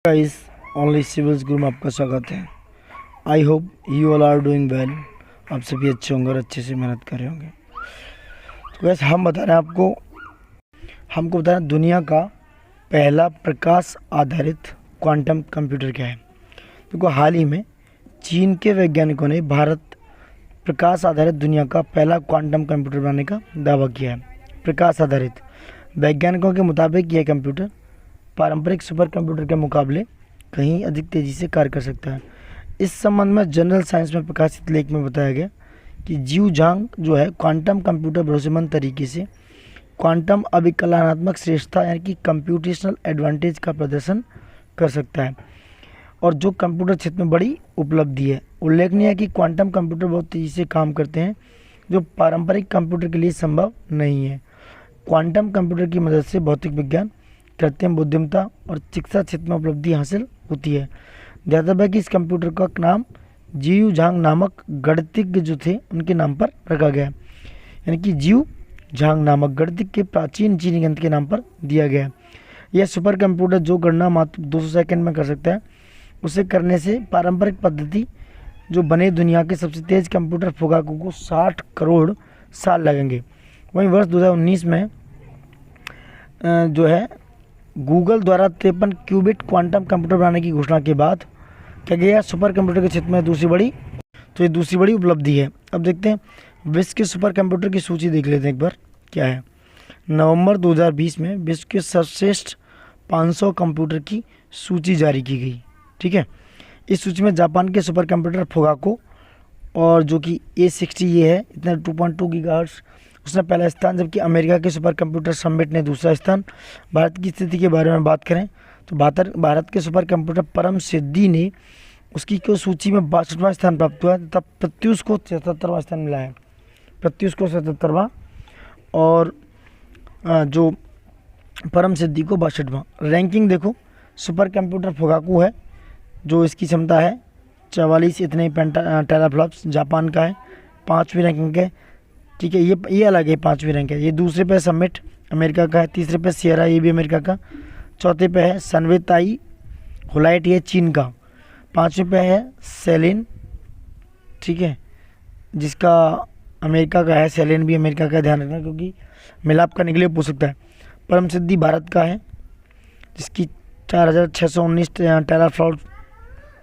Guys, only civils group में आपका स्वागत है। I hope you all are doing well. आप सभी अच्छे होंगे और अच्छे से मेहनत कर रहे होंगे। तो वैसे हम बता रहे हैं हमको बता रहे हैं दुनिया का पहला प्रकाश आधारित क्वांटम कंप्यूटर क्या है। देखो, हाल ही में चीन के वैज्ञानिकों ने भारत प्रकाश आधारित दुनिया का पहला क्वांटम कंप्यूटर बनाने का दावा किया है। प्रकाश आधारित वैज्ञानिकों के मुताबिक यह कंप्यूटर पारंपरिक सुपर कंप्यूटर के मुकाबले कहीं अधिक तेज़ी से कार्य कर सकता है। इस संबंध में जनरल साइंस में प्रकाशित लेख में बताया गया कि जीव झांग जो है क्वांटम कंप्यूटर भरोसेमंद तरीके से क्वांटम अभिकलनात्मक श्रेष्ठता यानी कि कंप्यूटेशनल एडवांटेज का प्रदर्शन कर सकता है और जो कंप्यूटर क्षेत्र में बड़ी उपलब्धि है। उल्लेखनीय है कि क्वांटम कंप्यूटर बहुत तेज़ी से काम करते हैं जो पारंपरिक कंप्यूटर के लिए संभव नहीं है। क्वांटम कंप्यूटर की मदद से भौतिक विज्ञान, कृत्रिम बुद्धिमत्ता और चिकित्सा क्षेत्र में उपलब्धि हासिल होती है। ध्यातव्य है कि इस कंप्यूटर का नाम जीव झांग नामक गणितज्ञ जो थे उनके नाम पर रखा गया है, यानी कि जीव झांग नामक गणितज्ञ के प्राचीन चीनी गणित के नाम पर दिया गया है। यह सुपर कंप्यूटर जो गणना मात्र 200 सेकंड में कर सकता है, उसे करने से पारंपरिक पद्धति जो बने दुनिया के सबसे तेज कंप्यूटर फुगाकू को 60 करोड़ साल लगेंगे। वहीं वर्ष 2019 में जो है गूगल द्वारा 53 क्यूबिट क्वांटम कंप्यूटर बनाने की घोषणा के बाद क्या गया सुपर कंप्यूटर के क्षेत्र में ये दूसरी बड़ी उपलब्धि है। अब देखते हैं विश्व के सुपर कंप्यूटर की सूची देख लेते हैं एक बार क्या है। नवंबर 2020 में विश्व के सर्वश्रेष्ठ 500 कंप्यूटर की सूची जारी की गई। ठीक है, इस सूची में जापान के सुपर कंप्यूटर फुगाको और जो कि A60 ये है, इतना 2.2 गीगाहर्ट्ज़, उसने पहला स्थान, जबकि अमेरिका के सुपर कंप्यूटर समिट ने दूसरा स्थान। भारत की स्थिति के बारे में बात करें तो भारत के सुपर कंप्यूटर परम सिद्धि ने उसकी को सूची में 62वां स्थान प्राप्त हुआ, तब प्रत्यूष को 77वां स्थान मिला है। प्रत्यूष को 77वां और जो परम सिद्धि को 62वां। रैंकिंग देखो, सुपर कंप्यूटर फुगाकू है जो इसकी क्षमता है 44 इतने टेराफ्लॉप्स, जापान का है। 5वीं रैंकिंग है। ठीक है, ये अलग है, 5वीं रैंक है। ये दूसरे पे समिट अमेरिका का है। तीसरे पे सियरा, ये भी अमेरिका का। चौथे पे है सनवेताई होलाइट, ये चीन का। 5वें पे है सेलिन, ठीक है, जिसका अमेरिका का है। सेलिन भी अमेरिका का, ध्यान रखना क्योंकि मिलाप करने के लिए पूछ सकता है। परम सिद्धि भारत का है जिसकी 4619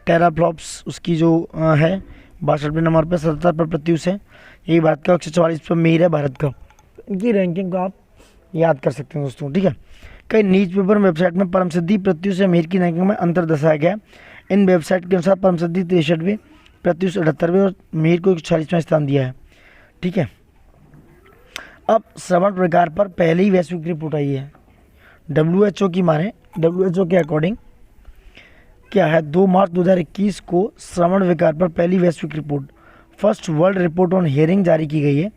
टेराफ्लॉप्स उसकी जो है। 62वें नंबर पर 77 पर प्रत्यूष है। यही भारत का। 144 पर मीर है भारत का। इनकी रैंकिंग को आप याद कर सकते हैं दोस्तों। ठीक है, कई न्यूज पेपर वेबसाइट में परम सिद्धि, प्रत्यूष से मीर की रैंकिंग में अंतर दर्शाया गया। इन वेबसाइट के अनुसार परम सिद्धि 63वें, प्रत्यूष 78वें और मीर को 146वां स्थान दिया है। ठीक है, अब श्रवण प्रकार पर पहली वैश्विक रिपोर्ट आई है। WHO की माने, WHO के अकॉर्डिंग क्या है, 2 मार्च 2021 को श्रवण विकार पर पहली वैश्विक report, first world report on hearing जारी की गई है।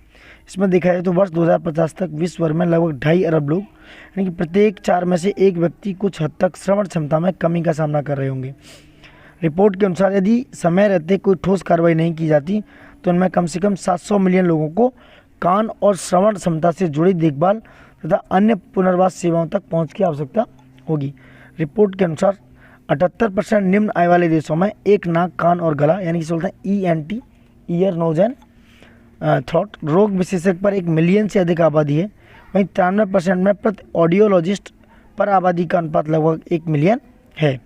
इसमें देखा जाए तो वर्ष 2050 तक विश्व भर में लगभग 2.5 अरब लोग, यानी कि प्रत्येक 4 में से एक व्यक्ति कुछ हद तक श्रवण क्षमता में कमी का सामना कर रहे होंगे। रिपोर्ट के अनुसार यदि समय रहते कोई ठोस कार्रवाई नहीं की जाती तो उनमें कम से कम 700 मिलियन लोगों को कान और श्रवण क्षमता से जुड़ी देखभाल तथा अन्य पुनर्वास सेवाओं तक पहुँच की आवश्यकता होगी। रिपोर्ट के अनुसार 78% निम्न आय वाले देशों में एक नाक, कान और गला, यानी कि बोलते हैं ENT, ear, nose and throat रोग विशेषज्ञ पर 1 मिलियन से अधिक आबादी है। वहीं 93% में प्रति ऑडियोलॉजिस्ट पर आबादी का अनुपात लगभग 1 मिलियन है।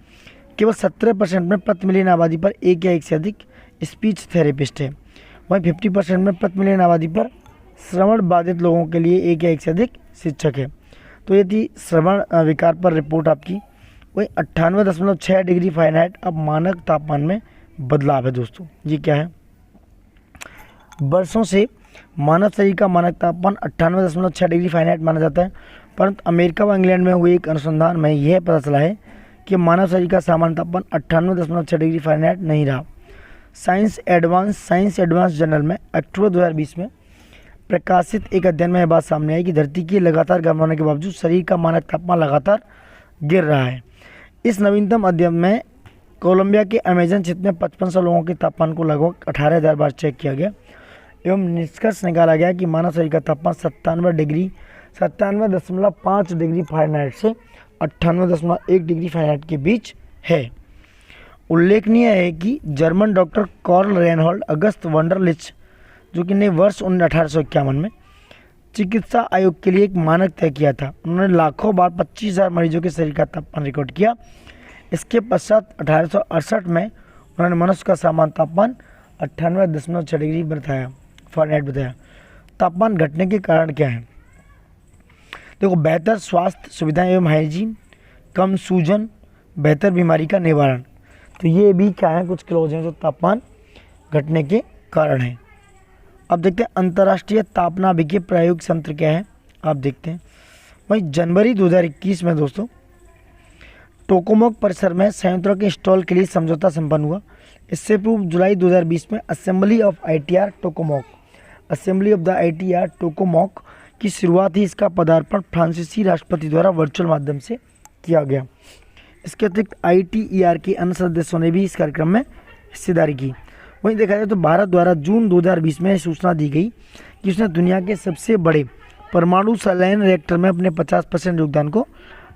केवल 17% में प्रति मिलियन आबादी पर एक या एक से अधिक स्पीच थेरेपिस्ट है। वहीं 50% में प्रति मिलियन आबादी पर श्रवण बाधित लोगों के लिए एक या एक से अधिक शिक्षक है। तो ये थी श्रवण विकार पर रिपोर्ट आपकी। वही 98.6 डिग्री फ़ारेनहाइट अब मानक तापमान में बदलाव है दोस्तों। ये क्या है, वर्षों से मानव शरीर का मानक तापमान 98.6 डिग्री फ़ारेनहाइट माना जाता है, परंतु अमेरिका व इंग्लैंड में हुए एक अनुसंधान में यह पता चला है कि मानव शरीर का सामान्य तापमान 98.6 डिग्री फ़ारेनहाइट नहीं रहा। साइंस एडवांस जर्नल में अक्टूबर 2020 में प्रकाशित एक अध्ययन में यह बात सामने आई कि धरती के लगातार गर्म होने के बावजूद शरीर का मानक तापमान लगातार गिर रहा है। इस नवीनतम अध्ययन में कोलंबिया के अमेजन क्षेत्र में 5500 लोगों के तापमान को लगभग 18,000 बार चेक किया गया एवं निष्कर्ष निकाला गया कि मानव शरीर का तापमान 97.5 डिग्री फ़ारेनहाइट से 98.1 डिग्री फ़ारेनहाइट के बीच है। उल्लेखनीय है कि जर्मन डॉक्टर कार्ल रेनहोल्ड अगस्त वंडरलिच, जो कि ने वर्ष 1851 में चिकित्सा आयोग के लिए एक मानक तय किया था। उन्होंने लाखों बार 25,000 मरीजों के शरीर का तापमान रिकॉर्ड किया। इसके पश्चात 1868 में उन्होंने मनुष्य का सामान्य तापमान 98.6 डिग्री बताया, फ़ारेनहाइट बताया। तापमान घटने के कारण क्या है? देखो, बेहतर स्वास्थ्य सुविधाएं एवं हाइजीन, कम सूजन, बेहतर बीमारी का निवारण। तो ये भी क्या है, कुछ क्लॉज हैं जो तापमान घटने के कारण हैं। अब देखते हैं अंतर्राष्ट्रीय तापनाभिकीय प्रायोगिक यंत्र क्या है, आप देखते हैं। वही जनवरी 2021 में दोस्तों टोकोमोक परिसर में संयंत्रों के इंस्टॉल के लिए समझौता संपन्न हुआ। इससे पूर्व जुलाई 2020 में असेंबली ऑफ आईटीआर टोकोमोक की शुरुआत ही इसका पदार्पण फ्रांसीसी राष्ट्रपति द्वारा वर्चुअल माध्यम से किया गया। इसके अतिरिक्त आईटीईआर के अन्य सदस्यों ने भी इस कार्यक्रम में हिस्सेदारी की। वहीं देखा जाए तो भारत द्वारा जून 2020 में सूचना दी गई कि उसने दुनिया के सबसे बड़े परमाणु संलयन रिएक्टर में अपने 50% योगदान को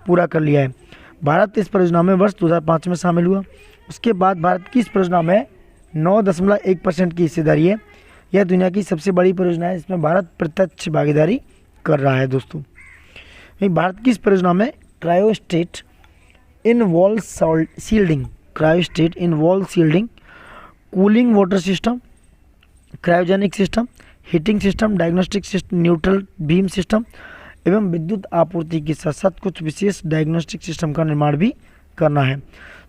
पूरा कर लिया है। भारत इस परियोजना में वर्ष 2005 में शामिल हुआ। उसके बाद भारत की इस परियोजना में 9.1% की हिस्सेदारी है। यह दुनिया की सबसे बड़ी परियोजना है जिसमें भारत प्रत्यक्ष भागीदारी कर रहा है दोस्तों। भारत की इस परियोजना में cryostat in wall shielding, cooling water system, cryogenic system, heating system, diagnostic system, neutral beam system एवं विद्युत आपूर्ति के साथ साथ कुछ विशेष डायग्नोस्टिक सिस्टम का निर्माण भी करना है।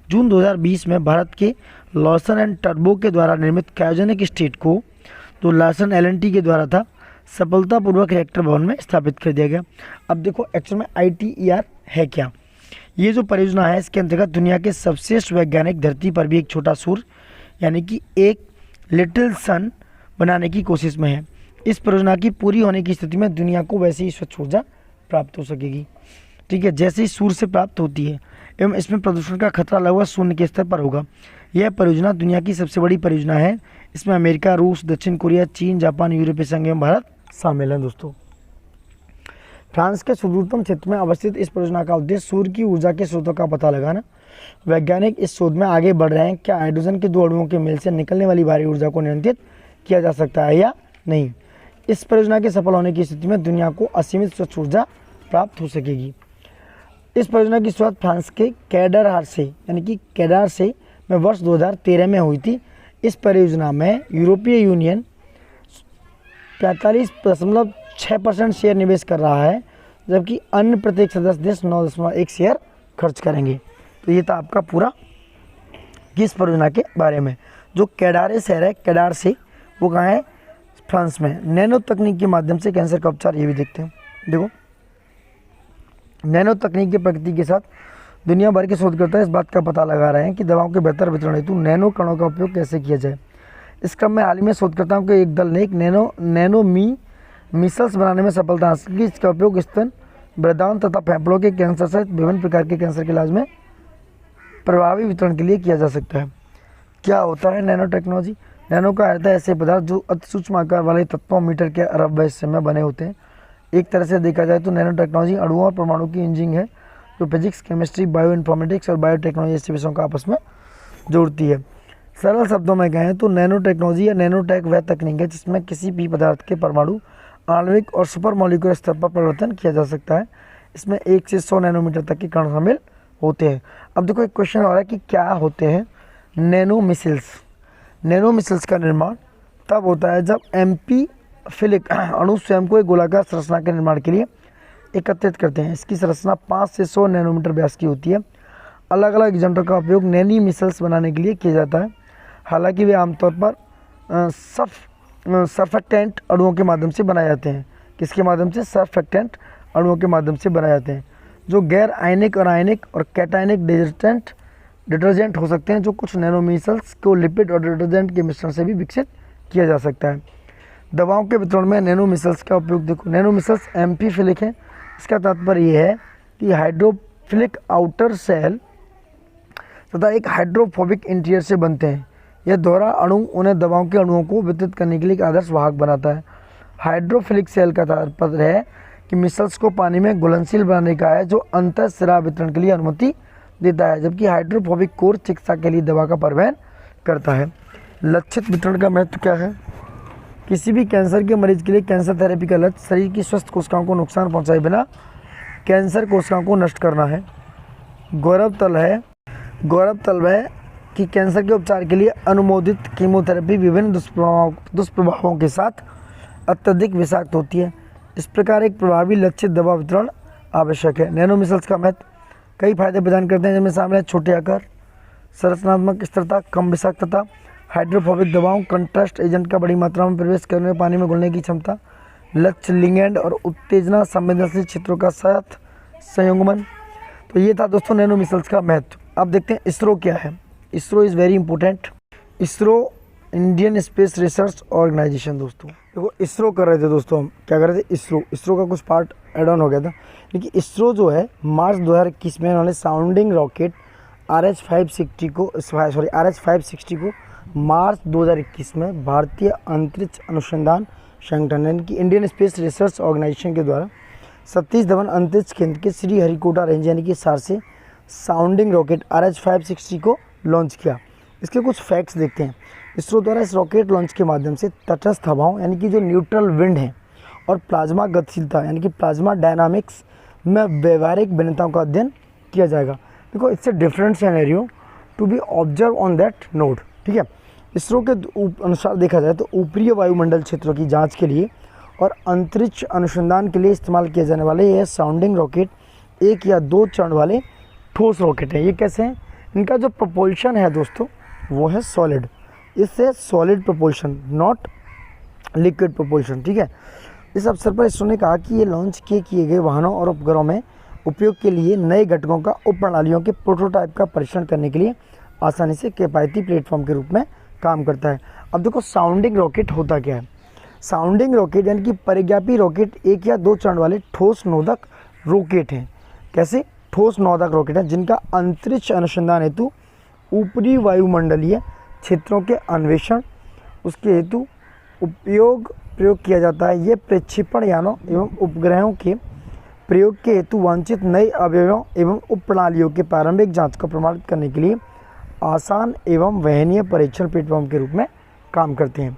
जून 2020 में भारत के लॉसन एंड टर्बो के द्वारा निर्मित क्रायोजेनिक स्टेट को, तो लॉसन एल&टी के द्वारा था, सफलतापूर्वक रिएक्टर भवन में स्थापित कर दिया गया। अब देखो एक्चुअल में आईटीईआर है क्या। ये जो परियोजना है इसके अंतर्गत दुनिया के सर्वश्रेष्ठ वैज्ञानिक धरती पर भी एक छोटा सूर्य यानी कि एक लिटिल सन बनाने की कोशिश में है। इस परियोजना की पूरी होने की स्थिति में दुनिया को वैसे ही स्वच्छ ऊर्जा प्राप्त हो सकेगी, ठीक है, जैसे ही सूर्य से प्राप्त होती है, एवं इसमें प्रदूषण का खतरा लगभग शून्य के स्तर पर होगा। यह परियोजना दुनिया की सबसे बड़ी परियोजना है। इसमें अमेरिका, रूस, दक्षिण कोरिया, चीन, जापान, यूरोपीय संघ एवं भारत शामिल हैं दोस्तों। फ्रांस के सुदूरतम क्षेत्र में अवस्थित इस परियोजना का उद्देश्य सूर्य की ऊर्जा के स्रोतों का पता लगाना। वैज्ञानिक इस शोध में आगे बढ़ रहे हैं क्या हाइड्रोजन के 2 अणुओं के मेल से निकलने वाली भारी ऊर्जा को नियंत्रित किया जा सकता है या नहीं। इस परियोजना के सफल होने की स्थिति में दुनिया को असीमित स्वच्छ ऊर्जा प्राप्त हो सकेगी। इस परियोजना की शुरुआत फ्रांस के कैडार से में वर्ष 2013 में हुई थी। इस परियोजना में यूरोपीय यूनियन 45.6% शेयर निवेश कर रहा है, जबकि अन्य प्रत्येक सदस्य देश 9.1 शेयर खर्च करेंगे। तो ये था आपका पूरा किस परियोजना के बारे में। जो कैडारे शहर है, कैडार से, वो कहाँ है, फ्रांस में। नैनो तकनीक के माध्यम से कैंसर का उपचार, ये भी देखते हैं। देखो, नैनो तकनीक की प्रगति के साथ दुनिया भर के शोधकर्ता इस बात का पता लगा रहे हैं कि दवाओं के बेहतर वितरण हेतु नैनो कणों का उपयोग कैसे किया जाए। इस क्रम में हाल ही में शोधकर्ताओं के एक दल ने एक नैनो मिसल्स बनाने में सफलता हासिल की। इसका उपयोग स्तन, वृद्धावन तथा फेफड़ों के कैंसर सहित विभिन्न प्रकार के कैंसर के इलाज में प्रभावी वितरण के लिए किया जा सकता है। क्या होता है नैनो टेक्नोलॉजी? नैनो का अर्थ है ऐसे पदार्थ जो अति सूक्ष्म आकार वाले तत्वों मीटर के अरब हिस्से में बने होते हैं। एक तरह से देखा जाए तो नैनो टेक्नोलॉजी अणुओं और परमाणु की इंजीनियरिंग है जो फिजिक्स, केमिस्ट्री, बायो इन्फॉर्मेटिक्स और बायोटेक्नोलॉजी जैसे विषयों को आपस में जोड़ती है। सरल शब्दों में कहें तो नैनो टेक्नोलॉजी या नैनोटेक वह तकनीक है जिसमें किसी भी पदार्थ के परमाणु, आणविक और सुपर मॉलिक्यूलर स्तर पर परिवर्तन किया जा सकता है। इसमें 1 से 100 नैनोमीटर तक के कण शामिल होते हैं। अब देखो एक क्वेश्चन हो रहा है कि क्या होते हैं नैनो मिसाइल्स। नैनो मिसाइल्स का निर्माण तब होता है जब एम्फीफिलिक अणु स्वयं को एक गोलाकार संरचना के निर्माण के लिए एकत्रित करते हैं। इसकी संरचना 5 से 100 नैनोमीटर व्यास की होती है। अलग अलग एजेंटों का उपयोग नैनी मिसाइल्स बनाने के लिए किया जाता है। हालांकि वे आमतौर पर सरफेक्टेंट अणुओं के माध्यम से बनाए जाते हैं। किसके माध्यम से? सरफेक्टेंट अणुओं के माध्यम से बनाए जाते हैं, जो गैर आयनिक और आयनिक और कैटायनिक डिटर्जेंट हो सकते हैं, जो कुछ नैनो मिसाइल्स को लिपिड और डिटर्जेंट के मिश्रण से भी विकसित किया जा सकता है। दवाओं के वितरण में नैनो मिसाइल्स का उपयोग देखो। नैनो मिसाइल्स एम्फीफिलिक है। इसका तात्पर्य यह है कि हाइड्रोफिलिक आउटर सेल तथा एक हाइड्रोफोबिक इंटीरियर से बनते हैं। यह दोहरा अणु उन्हें दवाओं के अणुओं को वितरित करने के लिए एक आदर्श वाहक बनाता है। हाइड्रोफिलिक सेल का तात्पर्य है कि मिसाइल्स को पानी में घुलनशील बनाने का है, जो अंतःशिरा वितरण के लिए अनुमति देता है, जबकि हाइड्रोफोबिक कोर चिकित्सा के लिए दवा का परिवहन करता है। लक्षित वितरण का महत्व क्या है? किसी भी कैंसर के मरीज के लिए कैंसर थेरेपी का लक्ष्य शरीर की स्वस्थ कोशिकाओं को नुकसान पहुंचाए बिना कैंसर कोशिकाओं को नष्ट करना है। गौरतलब है कि कैंसर के उपचार के लिए अनुमोदित कीमोथेरेपी विभिन्न दुष्प्रभावों के साथ अत्यधिक विषाक्त होती है। इस प्रकार एक प्रभावी लक्षित दवा वितरण आवश्यक है। नैनो मिसाइल्स का महत्व कई फायदे प्रदान करते हैं, जिनमें शामिल है छोटे आकार, संरचनात्मक स्थिरता, कम विषाक्तता, हाइड्रोफोबिक दवाओं, कंट्रास्ट एजेंट का बड़ी मात्रा में प्रवेश करने में पानी में घुलने की क्षमता, लक्ष्य लिगैंड और उत्तेजना संवेदनशील क्षेत्रों का साथ संयुग्मन। तो ये था दोस्तों नैनो मिसाइल्स का महत्व। अब देखते हैं इसरो क्या है। ISRO is very important. ISRO Indian space research organisation. दोस्तों देखो इसरो कर रहे थे, दोस्तों हम क्या कर रहे थे, इसरो का कुछ पार्ट एड ऑन हो गया था। लेकिन इसरो जो है मार्च 2021 में उन्होंने साउंडिंग रॉकेट RH560 को मार्च 2021 में भारतीय अंतरिक्ष अनुसंधान संगठन यानी कि इंडियन स्पेस रिसर्च ऑर्गेनाइजेशन के द्वारा सतीश धवन अंतरिक्ष केंद्र के श्री हरिकोटा रेंज यानी कि सार से साउंडिंग रॉकेट RH560 को लॉन्च किया। इसके कुछ फैक्ट्स देखते हैं। इसरो द्वारा इस रॉकेट लॉन्च के माध्यम से तटस्थ हवाओं यानी कि जो न्यूट्रल विंड है और प्लाज्मा गतिशीलता यानी कि प्लाज्मा डायनामिक्स में व्यवहारिक भिन्नताओं का अध्ययन किया जाएगा। देखो it's a different scenario to be observe on that node. ठीक है, इसरो के अनुसार देखा जाए तो ऊपरी वायुमंडल क्षेत्रों की जांच के लिए और अंतरिक्ष अनुसंधान के लिए इस्तेमाल किए जाने वाले यह साउंडिंग रॉकेट 1 या 2 चरण वाले ठोस रॉकेट है। ये कैसे हैं? इनका जो प्रपोल्शन है दोस्तों वो है सॉलिड। इससे solid propulsion, not liquid propulsion. ठीक है, इस अवसर पर इसरो ने कहा कि ये लॉन्च किए गए वाहनों और उपग्रहों में उपयोग के लिए नए घटकों का उप प्रणालियों के प्रोटोटाइप का परीक्षण करने के लिए आसानी से किफ़ायती प्लेटफॉर्म के रूप में काम करता है। अब देखो साउंडिंग रॉकेट होता क्या है। साउंडिंग रॉकेट यानी कि परिज्ञापी रॉकेट 1 या 2 चरण वाले ठोस नोदक रॉकेट हैं। कैसे? ठोस नोदक रॉकेट हैं जिनका अंतरिक्ष अनुसंधान हेतु ऊपरी वायुमंडलीय क्षेत्रों के अन्वेषण उसके हेतु प्रयोग किया जाता है। ये प्रक्षेपण यानों एवं उपग्रहों के प्रयोग के हेतु वांछित नए अवयवों एवं उप प्रणालियों के प्रारंभिक जांच को प्रमाणित करने के लिए आसान एवं वहनीय परीक्षण प्लेटफॉर्म के रूप में काम करते हैं।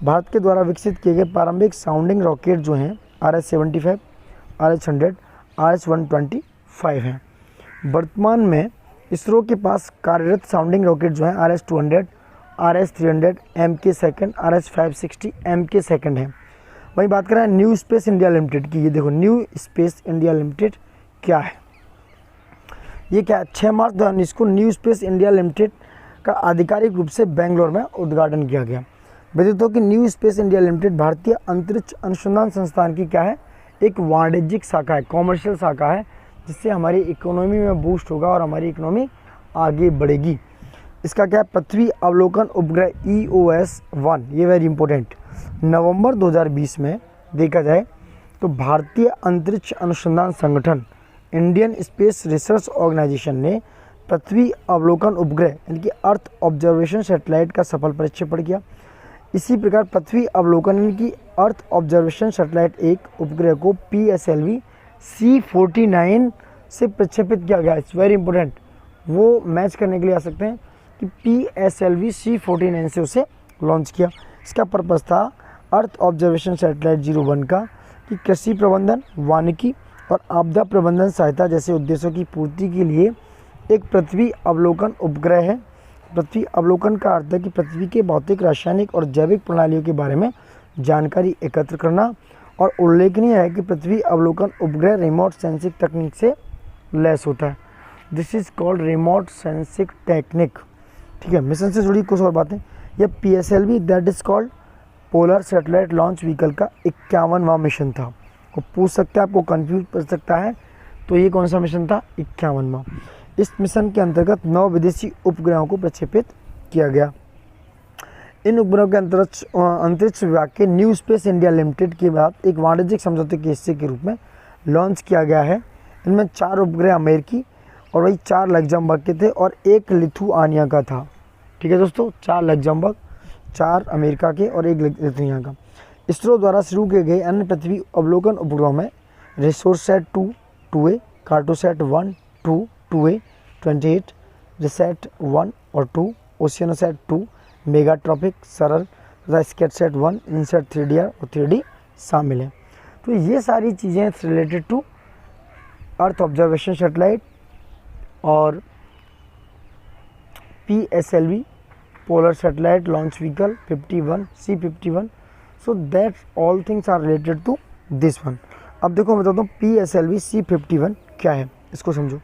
भारत के द्वारा विकसित किए गए प्रारंभिक साउंडिंग रॉकेट जो हैं RH-75, RH-100, RH-125 हैं। वर्तमान में इसरो के पास कार्यरत साउंडिंग रॉकेट जो हैं RH-200, RH-300, MK2, RH-560, MK2 हैं। वहीं बात करें न्यू स्पेस इंडिया लिमिटेड की। ये देखो न्यू स्पेस इंडिया लिमिटेड क्या है। ये क्या है? 6 मार्च 2019 को न्यू स्पेस इंडिया लिमिटेड का आधिकारिक रूप से बेंगलोर में उद्घाटन किया गया। विदित हो कि न्यू स्पेस इंडिया लिमिटेड भारतीय अंतरिक्ष अनुसंधान संस्थान की क्या है, एक वाणिज्यिक शाखा है, कॉमर्शियल शाखा है, जिससे हमारी इकोनॉमी में बूस्ट होगा और हमारी इकोनॉमी आगे बढ़ेगी। इसका क्या है? पृथ्वी अवलोकन उपग्रह EOS-1, ये वेरी इंपॉर्टेंट, नवंबर 2020 में देखा जाए तो भारतीय अंतरिक्ष अनुसंधान संगठन इंडियन स्पेस रिसर्च ऑर्गेनाइजेशन ने पृथ्वी अवलोकन उपग्रह यानी कि अर्थ ऑब्जर्वेशन सैटेलाइट का सफल प्रक्षेपण किया। इसी प्रकार पृथ्वी अवलोकन यानी कि अर्थ ऑब्जर्वेशन सैटेलाइट एक उपग्रह को PSLV C49 से प्रक्षेपित किया गया। इट्स वेरी इंपॉर्टेंट, वो मैच करने के लिए आ सकते हैं कि PSLV C49 से उसे लॉन्च किया। इसका पर्पस था अर्थ ऑब्जर्वेशन सैटेलाइट 01 का कि कृषि प्रबंधन, वानिकी और आपदा प्रबंधन सहायता जैसे उद्देश्यों की पूर्ति के लिए एक पृथ्वी अवलोकन उपग्रह है। पृथ्वी अवलोकन का अर्थ है कि पृथ्वी के भौतिक, रासायनिक और जैविक प्रणालियों के बारे में जानकारी एकत्र करना। और उल्लेखनीय है कि पृथ्वी अवलोकन उपग्रह रिमोट सेंसिंग तकनीक से लैस होता है। This is called remote sensing technique. ठीक है, मिशन से जुड़ी कुछ और बातें। यह PSLV that is called polar satellite launch vehicle का 51वां मिशन था। वो पूछ सकते हैं, आपको कंफ्यूज कर सकता है, तो ये कौन सा मिशन था? 51वां। इस मिशन के अंतर्गत 9 विदेशी उपग्रहों को प्रक्षेपित किया गया। इन उपग्रहों के अंतरिक्ष विभाग के न्यू स्पेस इंडिया लिमिटेड के बाद एक वाणिज्यिक समझौते के हिस्से के रूप में लॉन्च किया गया है। इनमें 4 उपग्रह अमेरिकी और वही 4 लग्जमबर्ग के थे और 1 लिथुआनिया का था। ठीक है दोस्तों, 4 लग्जमबर्ग, 4 अमेरिका के और 1 लिथुआनिया का। इसरो द्वारा शुरू किए गए अन्य पृथ्वी अवलोकन उपग्रहों में रिसोर्सैट 2 2A, कार्टोसैट 1 2 2A, 28, रिसेट 1 और 2, ओशियनोसैट 2, मेगाट्रॉपिक, सरल तथा स्केटसैट 1, इनसैट 3DR और 3D शामिल हैं। तो ये सारी चीज़ें related to earth observation satellite और PSLV polar satellite launch vehicle 51 C51। So that's all things are related to this one. अब देखो मैं बताता हूँ PSLV C51 क्या है, इसको समझो।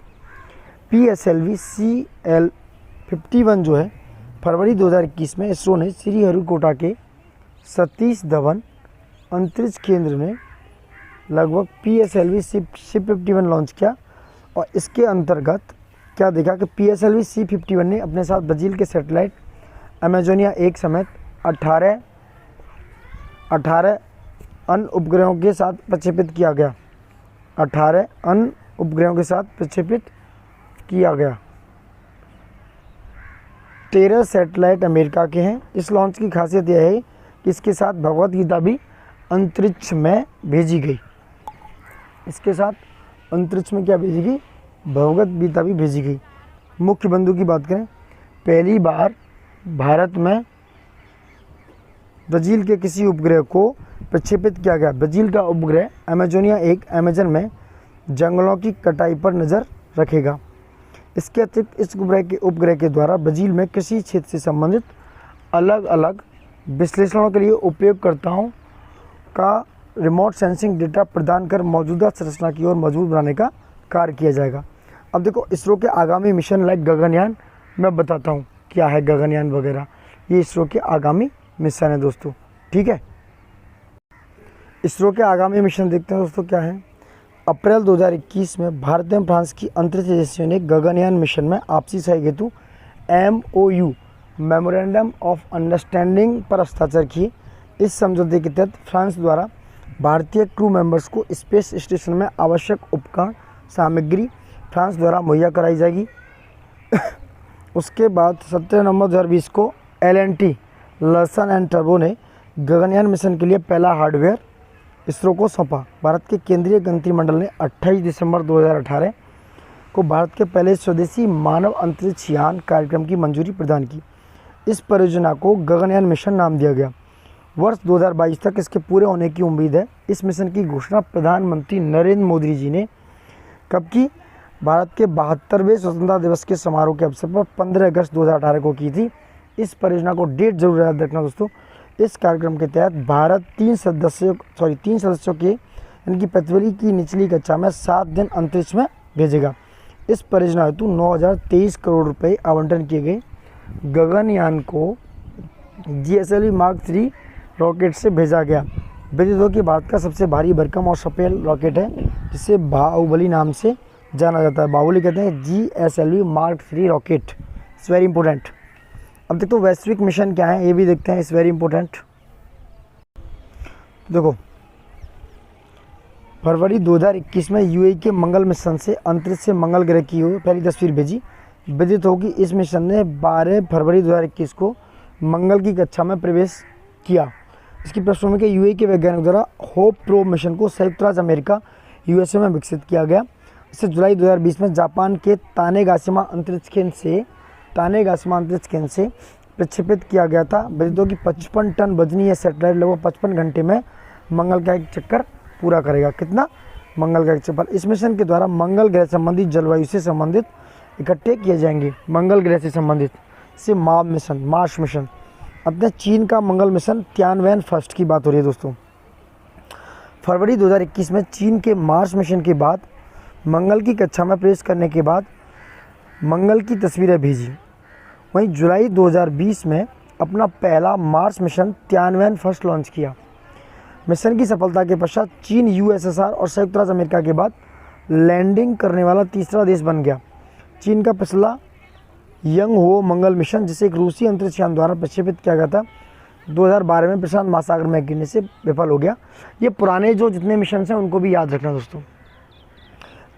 PSLV CL51 जो है फरवरी 2021 में इसरो ने श्रीहरिकोटा के सतीश धवन अंतरिक्ष केंद्र में लगभग PSLV C51 लॉन्च किया और इसके अंतर्गत क्या देखा कि PSLV C51 ने अपने साथ ब्राज़ील के सैटेलाइट अमेजोनिया 1 समेत 18 अन्य उपग्रहों के साथ प्रक्षेपित किया गया। 18 अन्य उपग्रहों के साथ प्रक्षेपित किया गया। 13 सैटेलाइट अमेरिका के हैं। इस लॉन्च की खासियत यह है कि इसके साथ भगवत गीता भी अंतरिक्ष में भेजी गई। इसके साथ अंतरिक्ष में क्या भेजी गई? भगवत गीता भी भेजी गई। मुख्य बिंदु की बात करें, पहली बार भारत में ब्राज़ील के किसी उपग्रह को प्रक्षेपित किया गया। ब्राज़ील का उपग्रह अमेजोनिया 1 अमेजन में जंगलों की कटाई पर नज़र रखेगा। इसके अतिरिक्त इस उपग्रह के द्वारा ब्राज़ील में कृषि क्षेत्र से संबंधित अलग अलग विश्लेषणों के लिए उपयोगकर्ताओं का रिमोट सेंसिंग डेटा प्रदान कर मौजूदा संरचना की ओर मजबूत बनाने का कार्य किया जाएगा। अब देखो इसरो के आगामी मिशन लाइक गगनयान, मैं बताता हूँ क्या है गगनयान वगैरह। ये इसरो के आगामी मिशन है दोस्तों, ठीक है। इसरो के आगामी मिशन देखते हैं दोस्तों क्या है। अप्रैल 2021 में भारत एवं फ्रांस की अंतरिक्ष एजेंसियों ने गगनयान मिशन में आपसी सहयोग हेतु MOU मेमोरेंडम ऑफ अंडरस्टैंडिंग पर हस्ताक्षर किए। इस समझौते के तहत फ्रांस द्वारा भारतीय क्रू मेंबर्स को स्पेस स्टेशन में आवश्यक उपकरण सामग्री फ्रांस द्वारा मुहैया कराई जाएगी। उसके बाद 17 नवंबर 2020 को L&T लर्सन एंड टर्बो ने गगनयान मिशन के लिए पहला हार्डवेयर इसरो को सौंपा। भारत के केंद्रीय मंत्रिमंडल ने 28 दिसंबर 2018 को भारत के पहले स्वदेशी मानव अंतरिक्ष यान कार्यक्रम की मंजूरी प्रदान की। इस परियोजना को गगनयान मिशन नाम दिया गया। वर्ष 2022 तक इसके पूरे होने की उम्मीद है। इस मिशन की घोषणा प्रधानमंत्री नरेंद्र मोदी जी ने कब की? भारत के 72वें स्वतंत्रता दिवस के समारोह के अवसर पर 15 अगस्त 2018 को की थी। इस परियोजना को डेट जरूर याद रखना दोस्तों। इस कार्यक्रम के तहत भारत 3 सदस्यों के यानी कि पृथ्वी की निचली कक्षा में 7 दिन अंतरिक्ष में भेजेगा। इस परियोजना हेतु 9,023 करोड़ रुपए आवंटन किए गए। गगनयान को GSLV Mark 3 रॉकेट से भेजा गया। विदित हो कि भारत का सबसे भारी भरकम और सफेद रॉकेट है जिसे बाहुबली नाम से जाना जाता है। बाहुबली कहते हैं GSLV Mark 3 rocket. It's very important. अब देखो वैश्विक मिशन क्या है ये भी देखते हैं। It's very important. देखो फरवरी 2021 में UAE के मंगल मिशन से अंतरिक्ष से मंगल ग्रह की ओर पहली तस्वीर भेजी। विदित हो कि इस मिशन ने 12 फरवरी 2021 को मंगल की कक्षा में प्रवेश किया। इसकी पृष्ठभूमि के UAE के वैज्ञानिकों द्वारा होप प्रोब मिशन को संयुक्त राज्य अमेरिका USA में विकसित किया गया। इसे जुलाई 2020 में जापान के तानेगाशिमा अंतरिक्ष केंद्र से प्रक्षेपित किया गया था। विदित हो कि 55 टन वजनी यह सैटेलाइट लगभग 55 घंटे में मंगल का एक चक्कर पूरा करेगा। कितना? मंगल का एक चक्कर। इस मिशन के द्वारा मंगल ग्रह संबंधित जलवायु से संबंधित इकट्ठे किए जाएंगे। मंगल ग्रह से संबंधित से मार्स मिशन। अपने चीन का मंगल मिशन तियानवेन फर्स्ट की बात हो रही है दोस्तों। फरवरी 2021 में चीन के मार्स मिशन के बाद मंगल की कक्षा में प्रवेश करने के बाद मंगल की तस्वीरें भेजी। वहीं जुलाई 2020 में अपना पहला Mars mission Tianwen first launch किया। मिशन की सफलता के पश्चात चीन USSR और संयुक्त राज्य अमेरिका के बाद लैंडिंग करने वाला तीसरा देश बन गया। चीन का पिछला यंग हो मंगल मिशन जिसे एक रूसी अंतरिक्ष यान द्वारा प्रक्षेपित किया गया था 2012 में प्रशांत महासागर में गिरने से विफल हो गया। ये पुराने जो जितने मिशन हैं उनको भी याद रखना दोस्तों।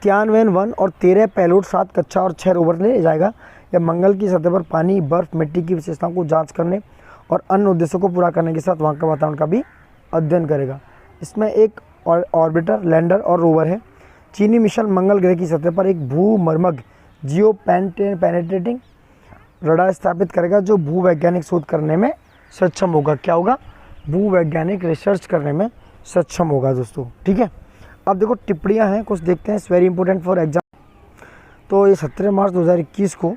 तियानवेन 1 और 13 पेलोड 7 कक्षा और 6 रोवर ले जाएगा। यह मंगल की सतह पर पानी, बर्फ, मिट्टी की विशेषताओं को जांच करने और अन्य उद्देश्यों को पूरा करने के साथ वहाँ का वातावरण का भी अध्ययन करेगा। इसमें एक ऑर्बिटर, लैंडर और रोवर है। चीनी मिशन मंगल ग्रह की सतह पर एक भूमर्मग जियो पेनेट्रेटिंग रडार स्थापित करेगा जो भूवैज्ञानिक शोध करने में सक्षम होगा। क्या होगा? भूवैज्ञानिक रिसर्च करने में सक्षम होगा दोस्तों। ठीक है, अब देखो टिप्पणियाँ हैं, कुछ देखते हैं। It's very important for exam. तो ये 17 मार्च 2021 को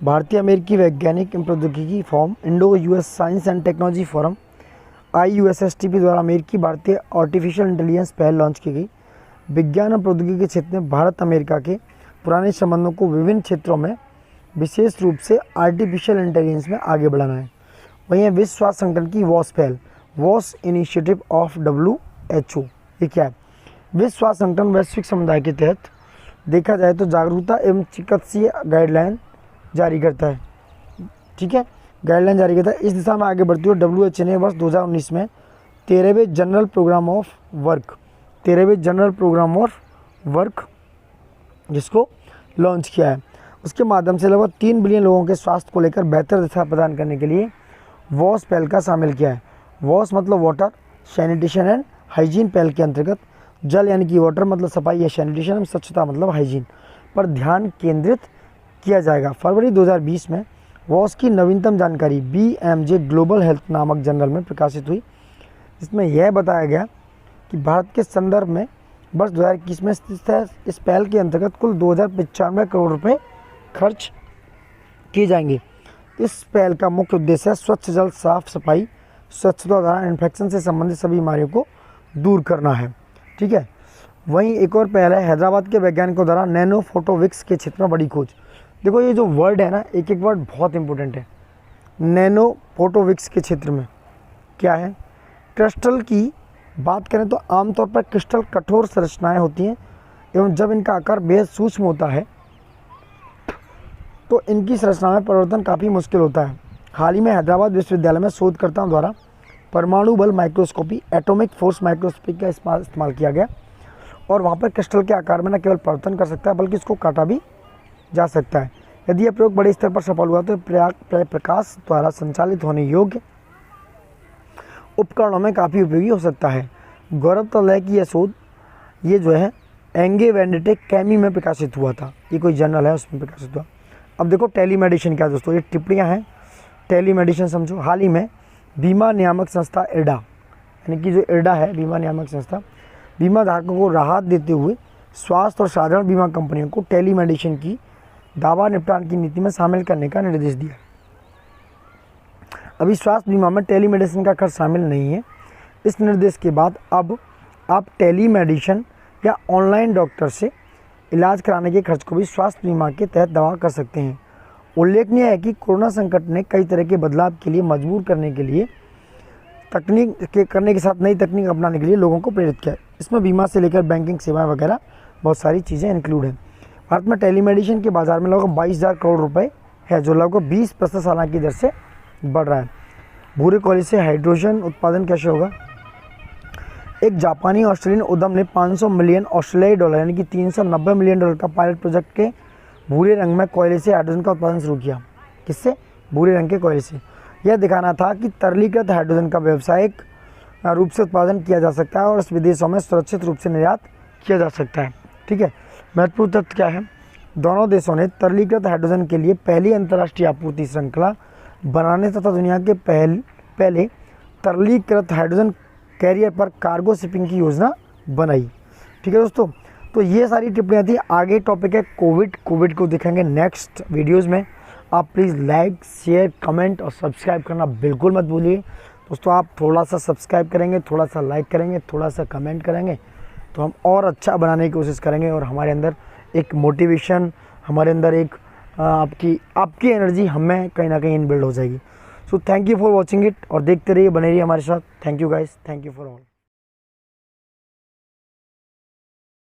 भारतीय अमेरिकी वैज्ञानिक एवं प्रौद्योगिकी forum Indo US science and technology forum IUSSTP द्वारा अमेरिकी भारतीय आर्टिफिशियल इंटेलिजेंस पहल लॉन्च की गई। विज्ञान और प्रौद्योगिकी के क्षेत्र में भारत अमेरिका के पुराने संबंधों को विभिन्न क्षेत्रों में विशेष रूप से आर्टिफिशियल इंटेलिजेंस में आगे बढ़ाना है। वहीं विश्व स्वास्थ्य संगठन की वॉस पहल, वॉस इनिशिएटिव ऑफ WHO, ये क्या है? विश्व स्वास्थ्य संगठन वैश्विक समुदाय के तहत देखा जाए तो जागरूकता एवं चिकित्सीय गाइडलाइन जारी करता है। ठीक है, गाइडलाइन जारी करता है। इस दिशा में आगे बढ़ती हुई WHO ने वर्ष 2019 में 13वें जनरल प्रोग्राम ऑफ वर्क जिसको लॉन्च किया है। उसके माध्यम से लगभग 3 बिलियन लोगों के स्वास्थ्य को लेकर बेहतर दिशा प्रदान करने के लिए वॉस पहल का शामिल किया है। वॉस मतलब वाटर, सैनिटेशन एंड हाइजीन पहल के अंतर्गत जल यानी कि वाटर मतलब सफाई या सैनिटेशन एवं स्वच्छता मतलब हाइजीन पर ध्यान केंद्रित किया जाएगा। फरवरी 2020 में वॉस की नवीनतम जानकारी BMJ ग्लोबल हेल्थ नामक जर्नल में प्रकाशित हुई, जिसमें यह बताया गया कि भारत के संदर्भ में वर्ष 2021 में इस पहल के अंतर्गत कुल 2095 करोड़ रुपए खर्च किए जाएंगे। इस पहल का मुख्य उद्देश्य है स्वच्छ जल, साफ सफाई, स्वच्छता द्वारा इन्फेक्शन से संबंधित सभी बीमारियों को दूर करना है। ठीक है, वहीं एक और पहल है हैदराबाद के वैज्ञानिकों द्वारा नैनो फोटोविक्स के क्षेत्र में बड़ी खोज। देखो ये जो वर्ड है ना, एक एक वर्ड बहुत इंपॉर्टेंट है। नैनो फोटोविक्स के क्षेत्र में क्या है? क्रिस्टल की बात करें तो आमतौर पर क्रिस्टल कठोर संरचनाएं होती हैं एवं जब इनका आकार बेहद सूक्ष्म होता है तो इनकी संरचना में परिवर्तन काफ़ी मुश्किल होता है। हाल ही में हैदराबाद विश्वविद्यालय में शोधकर्ताओं द्वारा परमाणु बल माइक्रोस्कोपी, एटॉमिक फोर्स माइक्रोस्कोपी का इस्तेमाल किया गया और वहाँ पर क्रिस्टल के आकार में न केवल परिवर्तन कर सकता है बल्कि इसको काटा भी जा सकता है। यदि यह प्रयोग बड़े स्तर पर सफल हुआ तो प्रकाश द्वारा संचालित होने योग्य उपकरणों में काफ़ी उपयोगी हो सकता है। गौरतलब है कि यह शोध ये जो है एंगे वेंडेटे कैमी में प्रकाशित हुआ था। ये कोई जर्नल है उसमें प्रकाशित हुआ। अब देखो टेलीमेडिसिन क्या दोस्तों, ये टिप्पणियाँ हैं। टेलीमेडिसिन समझो। हाल ही में बीमा नियामक संस्था IRDA यानी कि जो IRDA है बीमा नियामक संस्था, बीमा धारकों को राहत देते हुए स्वास्थ्य और साधारण बीमा कंपनियों को टेलीमेडिसिन की दावा निपटान की नीति में शामिल करने का निर्देश दिया। अभी स्वास्थ्य बीमा में टेलीमेडिसिन का खर्च शामिल नहीं है। इस निर्देश के बाद अब आप टेलीमेडिसिन या ऑनलाइन डॉक्टर से इलाज कराने के खर्च को भी स्वास्थ्य बीमा के तहत दावा कर सकते हैं। उल्लेखनीय है कि कोरोना संकट ने कई तरह के बदलाव के लिए मजबूर करने के साथ नई तकनीक अपनाने के लिए लोगों को प्रेरित किया। इसमें बीमा से लेकर बैंकिंग सेवाएं वगैरह बहुत सारी चीज़ें इंक्लूड हैं। भारत में टेलीमेडिसिन के बाजार में लगभग 22,000 करोड़ रुपए है, जो लगभग 20% सालाना की दर से बढ़ रहा है। भूरे कोयले से हाइड्रोजन उत्पादन कैसे होगा? एक जापानी ऑस्ट्रेलियन उद्यम ने 500 मिलियन ऑस्ट्रेलियाई डॉलर यानी कि 390 मिलियन डॉलर का पायलट प्रोजेक्ट के भूरे रंग में कोयले से हाइड्रोजन का उत्पादन शुरू किया। किससे? भूरे रंग के कोयले से। यह दिखाना था कि तरलीकृत हाइड्रोजन का व्यावसायिक रूप से उत्पादन किया जा सकता है और इस विदेशों में सुरक्षित रूप से निर्यात किया जा सकता है। ठीक है, महत्वपूर्ण तथ्य क्या है? दोनों देशों ने तरलीकृत हाइड्रोजन के लिए पहली अंतर्राष्ट्रीय आपूर्ति श्रृंखला बनाने तथा दुनिया के पहले तरलीकृत हाइड्रोजन कैरियर पर कार्गो शिपिंग की योजना बनाई। ठीक है दोस्तों, तो ये सारी टिप्पणियाँ थी। आगे टॉपिक है कोविड को देखेंगे नेक्स्ट वीडियोज़ में। आप प्लीज़ लाइक, शेयर, कमेंट और सब्सक्राइब करना बिल्कुल मत भूलिए दोस्तों। आप थोड़ा सा सब्सक्राइब करेंगे, थोड़ा सा लाइक करेंगे, थोड़ा सा कमेंट करेंगे तो हम और अच्छा बनाने की कोशिश करेंगे और हमारे अंदर एक मोटिवेशन, हमारे अंदर एक आपकी एनर्जी हमें कहीं ना कहीं इनबिल्ड हो जाएगी। So thank you for watching it और देखते रहिए, बने रहिए हमारे साथ। Thank you guys, thank you for all.